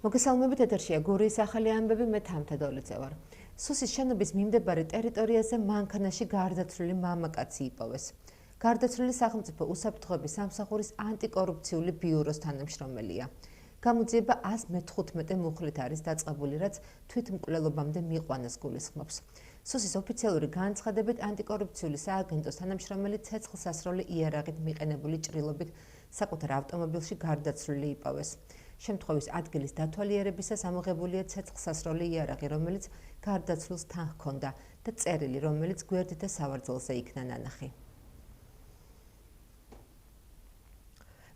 მოგესალმებით, ეთერშია გურიის ახალი ამბები, მე თამთედოლიძე ვარ. სუსის შენობის მიმდებარე ტერიტორიაზე მანქანაში გარდაცვლილი მამაკაცი იპოვეს. გარდაცვლილი სახელმწიფო უსაფრთხოების სამსახურის ანტიკორუფციული ბიუროს თანამშრომელია. გამოძიება 115 მუხლით არის დაწყებული, რაც თვითმკვლელობამდე მიყვანას გულისხმობს. სუსის ოფიციალური განცხადებით ანტიკორუფციული სააგენტოს თანამშრომელი ცეცხლსასროლი იარაღით მიყენებული ჭრილობით საკუთარ ავტომობილში გარდაცვლილი იპოვეს. შემთხვევის ადგილის დათვალიერებისას ამოღებულია ცეცხლსასროლი იარაღი, რომელიც გარდაცვლილს თან ჰქონდა და წერილი, რომელიც გვერდითა სავარძელზე იქნა ნანახი.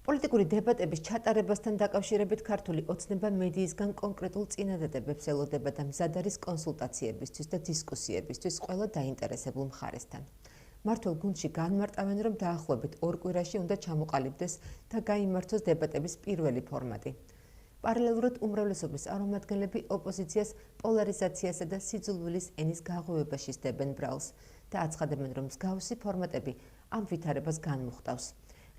პოლიტიკური დებატების ჩატარებასთან დაკავშირებით ქართული ოცნება მედიისგან კონკრეტულ წინადადებებს ელოდება და მზად არის კონსულტაციებისთვის და დისკუსიებისთვის ყველა დაინტერესებულ მხარესთან. მართულ გუნდში განმარტავენ, რომ დაახლოებით 2 კვირაში უნდა ჩამოყალიბდეს და გაიმართოს დებატების პირველი ფორმატი. პარალელურად უმრავლესობის წარმომადგენლები ოპოზიციას პოლარიზაციასა და სიძულვილის ენის გაღვივებაში სდებენ ბრალს და აცხადებენ, რომ მსგავსი ფორმატები ამ ვითარებას განმუხტავს.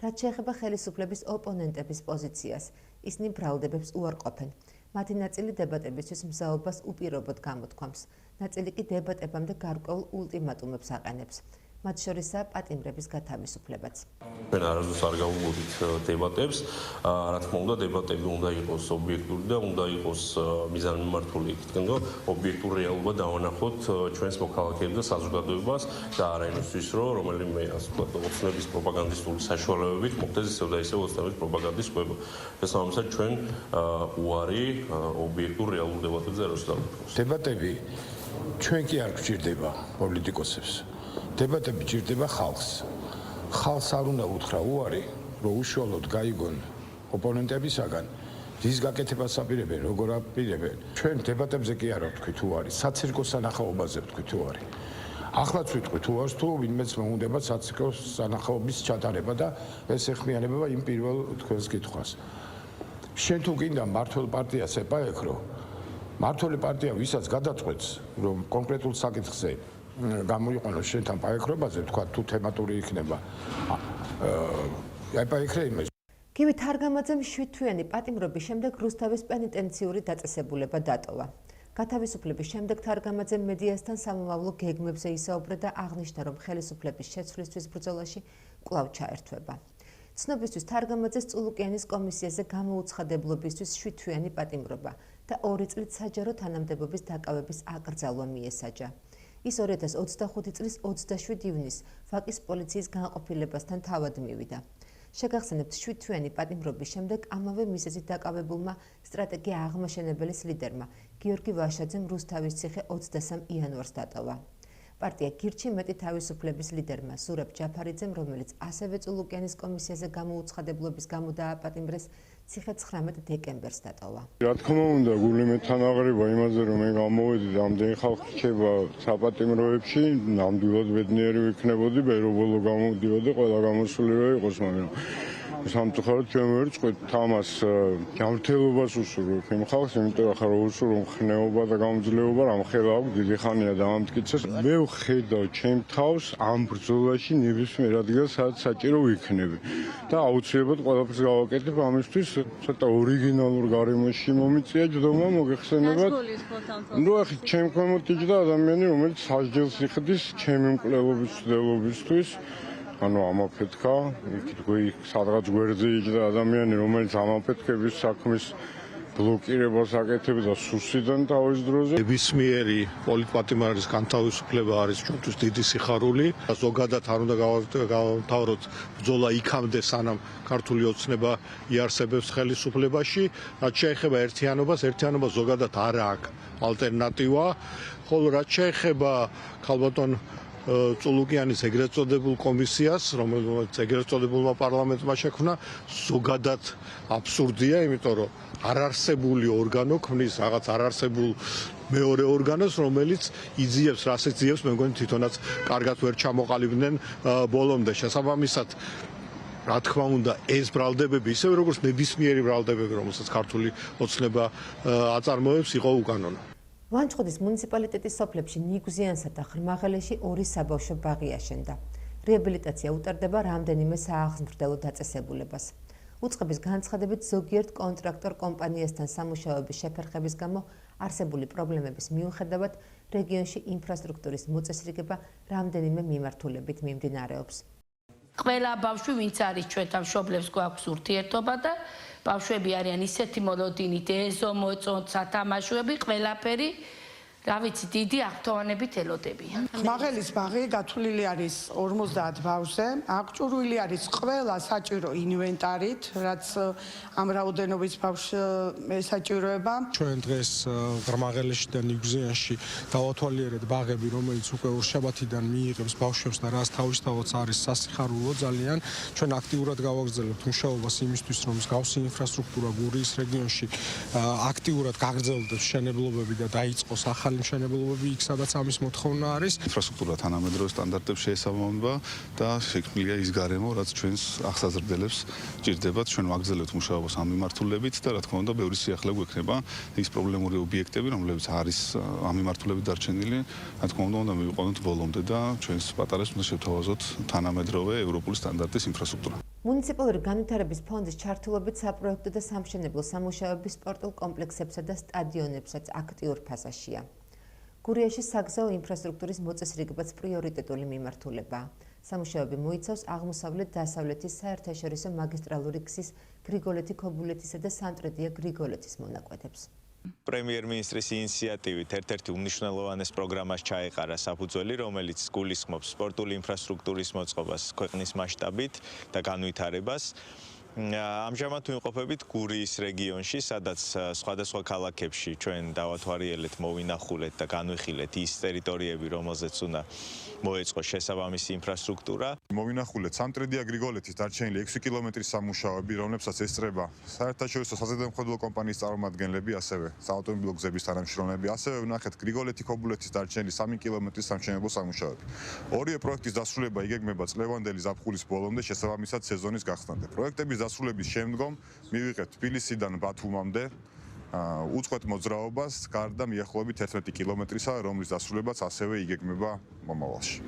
რაც შეეხება ხელისუფლების ოპონენტების პოზიციას, ისინი ბრალდებებს უარყოფენ. მათი ნაწილი დებატებისთვის მზაობას უპირობოდ გამოთქვამს, ნაწილი კი დებატებამდე გარკვეულ ულტიმატუმებს აყენებს. მათ შორისაა პატიმრების გათავისუფლებაც. ჩვენ არასდროს არ გავუგებთ დებატებს, რა თქმა უნდა, დებატები უნდა იყოს ობიექტური და უნდა იყოს მიზანმიმართული, იქიდან რომ ობიექტური რეალობა დავანახოთ ჩვენს მოქალაქეებს და საზოგადოებას და არა იმისთვის, რომ რომელიმე ასე ვთქვათ, ოცნების პროპაგანდისტული საშუალებებით მოხდეს ისევ და ისევ ოცნების პროპაგანდის კვება. შესაბამისად, ჩვენ უარი ობიექტურ რეალურ დებატებზე არ ვსწავლობთ. დებატები ჩვენ კი არ გვჭირდება პოლიტიკოსებს. დებატები ჭირდება ხალხს. ხალხს არ უნდა უთხრა უარი, რომ უშუალოდ გაიგონ ოპონენტებისაგან რის გაკეთებას აპირებენ, როგორ აპირებენ. ჩვენ დებატებზე კი არ ვთქვით უარი, საცირკო სანახაობაზე ვთქვით უარი. ახლაც ვიტყვით უარს, თუ ვინმეც მოუნდება საცირკო სანახაობის ჩატარება და ეს ეხმიანება იმ პირველ თქვენს კითხვას. შენ თუ გინდა მართლ პარტიას ეპაექრო, მართული პარტია ვისაც გადაწყვეტს, რომ კონკრეტულ საკითხზე გამოიყენოს შენთან პაექრობაზე, თქვა თუ თემატური იქნება. ეპაექრე იმას. გივი თარგამაძემ 7 თვიანი პატიმრობის შემდეგ რუსთავის პენიტენციური დაწესებულება დატოვა. გათავისუფლების შემდეგ თარგამაძემ მედიასთან სამომავლო გეგმებზე ისაუბრა და აღნიშნა, რომ ხელისუფლების შეცვლისთვის ბრძოლაში კვლავ ჩაერთვება. ცნობისთვის თარგამაძეს წულუკიანის კომისიაზე გამოუცხადებლობისთვის 7 თვიანი პატიმრობა და 2 წლით საჯარო თანამდებობის დაკავების აკრძალვა მიესაჯა. ის 2025 წლის 27 ივნის ვაკის პოლიციის განყოფილებასთან თავად მივიდა. შეგახსენებთ, 7 თვიანი პატიმრობის შემდეგ ამავე მიზეზით დაკავებულმა სტრატეგია აღმაშენებელის ლიდერმა გიორგი ვაშაძემ რუსთავის ციხე 23 იანვარს დატოვა. პარტია გირჩი მეტი თავისუფლების ლიდერმა ზურაბ ჯაფარიძემ, რომელიც ასევე წულუკიანის კომისიაზე გამოუცხადებლობის გამო დააპატიმრეს, ციხე 19 დეკემბერს დატოვა. რა თქმა უნდა, გული მეთანაღრება იმაზე, რომ მე გამოვედი და ამდენი ხალხი რჩება საპატიმროებში, ნამდვილად ბედნიერი ვიქნებოდი, ბერობოლო გამოდიოდი, ყველა გამოსული რა იყოს, მაგრამ სამწუხაროდ ჩვენ ვერ წყვით თამას ჯანმრთელობას უსურვებ იმ ხალხს, იმიტომ რომ ახლა უსურვო ხნეობა და გამძლეობა რამ ხელა აქვს დიდი ხანია დამამტკიცეს. მე ვხედავ ჩემ თავს ამ ბრძოლაში ნებისმიერ ადგილას სადაც საჭირო ვიქნები და აუცილებლად ყველაფერს გავაკეთებ ამისთვის, ცოტა ორიგინალურ გარემოში მომიწია ჯდომა მოგეხსენებათ. ნუ ახლა ჩემ ქვემოთ იჯდა ადამიანი, რომელიც სასჯელს იხდის ჩემი მკვლელობის ცდილობისთვის. ანუ ამაფეთქა, იქ სადღაც გვერდზე იჯდა ადამიანი, რომელიც ამაფეთქების საქმის ბლოკირებას აკეთებდა სუსიდან თავის დროზე. ნებისმიერი პოლიტპატიმრის განთავისუფლება არის ჩვენთვის დიდი სიხარული. ზოგადად არ უნდა გავთავროთ ბრძოლა იქამდე, სანამ ქართული ოცნება იარსებებს ხელისუფლებაში. რაც შეეხება ერთიანობას, ერთიანობა ზოგადად არ აქვს ალტერნატივა, ხოლო რაც შეეხება ქალბატონ წულუკიანის ეგრეთ წოდებულ კომისიას, რომელიც ეგრეთ წოდებულმა პარლამენტმა შექმნა, ზოგადად აბსურდია, იმიტომ რომ არარსებული ორგანო ქმნის რაღაც არარსებულ მეორე ორგანოს, რომელიც იძიებს, რასაც იძიებს, მე მგონი თვითონაც კარგად ვერ ჩამოყალიბდნენ ბოლომდე. შესაბამისად, რა თქმა უნდა, ეს ბრალდებები, ისევე როგორც ნებისმიერი ბრალდებები, რომელსაც ქართული ოცნება აწარმოებს, იყო უკანონო. ვანჩხუთის მუნიციპალიტეტის სოფლებში ნიგზიანსა და ღრმაღელეში 2 საბავშვო ბაღი აშენდა. რეაბილიტაცია უტარდება რამდენიმე სააღმრთელო დაწესებულებას. უწყების განცხადებით ზოგიერთ კონტრაქტორ კომპანიასთან სამუშაოების შეფერხების გამო არსებული პრობლემების მიუხედავად რეგიონში ინფრასტრუქტურის მოწესრიგება რამდენიმე მიმართულებით მიმდინარეობს. ყველა ბავშვი, ვინც არის ჩვენთან მშობლებს გვაქვს ურთიერთობა და ბავშვები არიან ისეთი მოლოდინით, ეზო მოწონთ, სათამაშოები, ყველაფერი რა ვიცი, დიდი აღფრთოვანებით ელოდებიან. ხმაღელის ბაღი გათვლილი არის 50 ბავშვზე, აღჭურვილი არის ყველა საჭირო ინვენტარით, რაც ამ რაოდენობის ბავშვს ესაჭიროება. ჩვენ დღეს ღრმაღელში და ნიგზიანში დავათვალიერეთ ბაღები, რომელიც უკვე ორშაბათიდან მიიღებს ბავშვებს და რაც თავისთავად არის სასიხარულო ძალიან. ჩვენ აქტიურად გავაგრძელებთ მუშაობას იმისთვის, რომ მსგავსი ინფრასტრუქტურა გურიის რეგიონში აქტიურად გაგრძელდეს მშენებლობები და დაიწყოს ახალი მშენებლობები იქ, სადაც ამის მოთხოვნა არის. ინფრასტრუქტურა თანამედროვე სტანდარტებს შეესაბამება და შექმნილია ის გარემო, რაც ჩვენს აღსაზრდელებს ჭირდებათ. ჩვენ ვაგრძელებთ მუშაობას ამ მიმართულებით და რა თქმა უნდა, ბევრი სიახლე გვექნება ის პრობლემური ობიექტები, რომლებიც არის ამ მიმართულებით დარჩენილი. რა თქმა უნდა, მივიყვანოთ ბოლომდე და ჩვენს პატარებს უნდა შევთავაზოთ თანამედროვე ევროპული სტანდარტის ინფრასტრუქტურა. მუნიციპალური განვითარების ფონდის ჩართულობით საპროექტო და სამშენებლო სამუშაოები სპორტულ კომპლექსებსა და სტადიონებსაც აქტიურ ფაზაშია. გურიაში საგზაო ინფრასტრუქტურის მოწესრიგებაც პრიორიტეტული მიმართულებაა. სამუშაოები მოიცავს აღმოსავლეთ-დასავლეთის საერთაშორისო მაგისტრალური გზის გრიგოლეთი-ქობულეთისა და სამტრედია-გრიგოლეთის მონაკვეთებს. პრემიერ-მინისტრის ინიციატივით ერთ-ერთი უმნიშვნელოვანეს პროგრამას ჩაეყარა საფუძველი, რომელიც გულისხმობს სპორტული ინფრასტრუქტურის მოწყობას ქვეყნის მასშტაბით და განვითარებას. ამჟამად ვიმყოფებით გურიის რეგიონში, სადაც სხვადასხვა ქალაქებში ჩვენ დავათვალიერეთ, მოვინახულეთ და განვიხილეთ ის ტერიტორიები, რომელზეც უნდა მოეწყოს შესაბამისი ინფრასტრუქტურა. მოვინახულეთ სამტრედია-გრიგოლეთის დარჩენილი 6 კილომეტრის სამუშაოები, რომლებსაც ესწრება საერთაშორისო საზედამხედველო კომპანიის წარმომადგენლები, ასევე საავტომობილო გზების თანამშრომლები, ასევე ვნახეთ გრიგოლეთი-ქობულეთის დარჩენილი 3 კილომეტრის სამშენებლო სამუშაოები. ორივე პროექტის დასრულება იგეგმება წლევანდელი ზაფხულის ბოლომდე, შესაბამისად სეზონის გახსნამდე. პროექტების დასრულების შემდგომ მივიღეთ თბილისიდან ბათუმამდე უწყვეტ მოძრაობას გარდა მიახლოებით 11 კილომეტრისა, რომლის დასრულებაც ასევე იგეგმება მომავალში.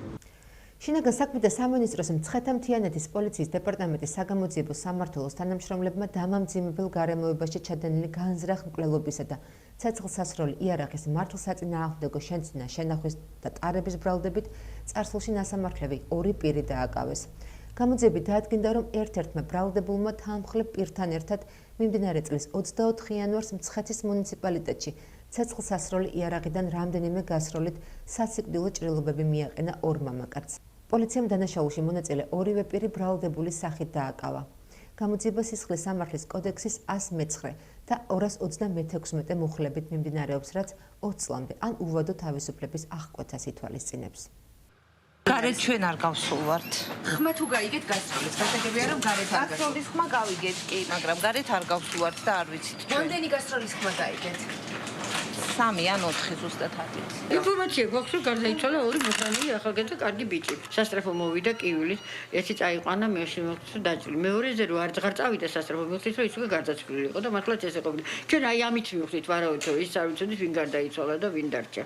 შინაგან საქმეთა სამინისტროს მცხეთა-მთიანეთის პოლიციის დეპარტამენტის საგამოძიებო სამმართველოს თანამშრომლებმა დამამძიმებელ გარემოებაში ჩადენილი განზრახ მკვლელობისა და ცეცხლსასროლი იარაღის მართლსაწინააღმდეგო შენცნა შენახვის და ტარების ბრალდებით წარსულში ნასამართლები 2 პირი დააკავეს. გამოძიებით დაადგინდა, რომ ერთ-ერთმა ბრალდებულმა თანმხლებ პირთან ერთად მიმდინარე წლის 24 იანვარს მცხეთის მუნიციპალიტეტში ცეცხლსასროლი იარაღიდან რამდენიმე გასროლით სასიკვდილო ჭრილობები მიაყენა 2 მამაკაცს. პოლიციამ დანაშაულში მონაწილე ორივე პირი ბრალდებულის სახით დააკავა. გამოძიება სისხლის სამართლის კოდექსის 109 და 226 მუხლებით მიმდინარეობს, რაც 20 წლამდე ან უვადო თავისუფლების აღკვეთას ითვალისწინებს. გარეთ ჩვენ არ გავსულვართ. ხმა თუ გაიგეთ გასროლის, გასაგებია რომ გარეთ არ გავსულვართ. გასროლის ხმა გავიგეთ კი, მაგრამ გარეთ არ გავსულვართ და არ ვიცით ჩვენ. რამდენი გასროლის ხმა გაიგეთ? 3 ან 4 ზუსტად არ ვიცი. ინფორმაცია გვაქვს, რომ გარდაიცვალა 2 მუხლიანი ახალგაზრდა კარგი ბიჭი. სასწრაფო მოვიდა კივილით, ერთი წაიყვანა მეში მოხდა დაჭრილი. მეორეზე რო არც აღარ წავიდა სასწრაფო, მივხვდით რომ ის უკვე გარდაცვლილი იყო და მართლაც ესე ყოფილა. ჩვენ აი ამით მივხვდით, ვარავით რომ ის არ ვიცოდით ვინ გარდაიცვალა და ვინ დარჩა.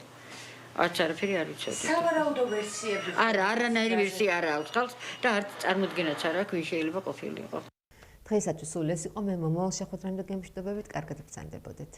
არც არაფერი არ ვიცოდი. სავარაუდო ვერსიები. არა, არანაირი ვერსია არ აქვს ხალხს და არც წარმოდგენაც არ აქვს, ვინ შეიძლება ყოფილიყო. დღეისათვის სულ ეს იყო. მე მომავალ შეხვედრამდე გემშვიდობებით, კარგად ბრძანდებოდეთ.